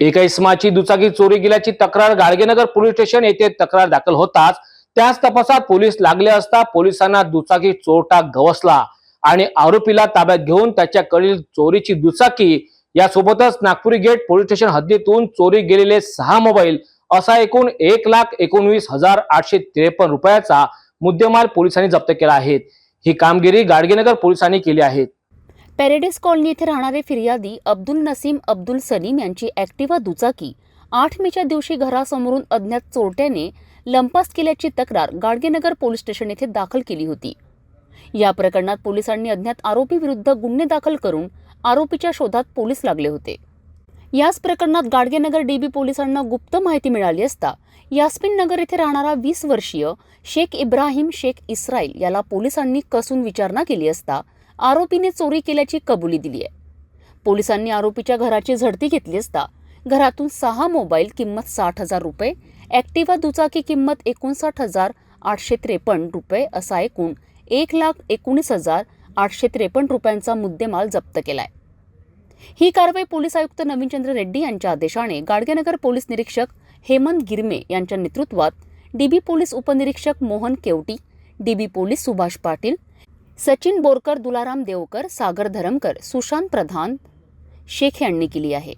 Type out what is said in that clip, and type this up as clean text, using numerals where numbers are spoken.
एका इसमाची दुचाकी चोरी गेल्याची तक्रार गाडगेनगर पोलीस स्टेशन येथे तक्रार दाखल होताच त्याच तपासात पोलीस लागले असता पोलिसांना दुचाकी चोरटा गवसला आणि आरोपीला ताब्यात घेऊन त्याच्याकडील चोरीची दुचाकी यासोबतच नागपुरी गेट पोलीस स्टेशन हद्दीतून चोरी गेलेले 6 मोबाईल असा एकूण 1,19,853 रुपयाचा मुद्देमाल पोलिसांनी जप्त केला आहे। ही कामगिरी गाडगेनगर पोलिसांनी केली आहे। पॅरेडिस कॉलनी येथे राहणारे फिर्यादी अब्दुल नसीम अब्दुल सलीम यांची ॲक्टिवा दुचाकी 8 मेच्या दिवशी घरासमोरून अज्ञात चोरट्याने लंपास केल्याची तक्रार गाडगेनगर पोलीस स्टेशन येथे दाखल केली होती। या प्रकरणात पोलिसांनी अज्ञात आरोपी विरुद्ध गुन्हे दाखल करून आरोपीच्या शोधात पोलीस लागले होते। याच प्रकरणात गाडगेनगर डीबी पोलिसांना गुप्त माहिती मिळाली असता यास्मिन नगर येथे राहणारा 20 वर्षीय शेख इब्राहिम शेख इस्राईल याला पोलिसांनी कसून विचारणा केली असता आरोपीने चोरी केल्याची कबुली दिली आहे। पोलिसांनी आरोपीच्या घराची झडती घेतली असता घरातून 6 मोबाईल किंमत 60,000 रुपये, ॲक्टिवा दुचाकी किंमत 59,853 रुपये असा एकूण 1,19,853 रुपयांचा मुद्देमाल जप्त केलाय। ही कारवाई पोलीस आयुक्त नवीनचंद्र रेड्डी यांच्या आदेशाने गाडगेनगर पोलीस निरीक्षक हेमंत गिरमे यांच्या नेतृत्वात डीबी पोलीस उपनिरीक्षक मोहन केवटी, डीबी पोलीस सुभाष पाटील, सचिन बोरकर, दुलाराम देवकर, सागर धरमकर, सुशांत प्रधान शेख यांनी केली आहे।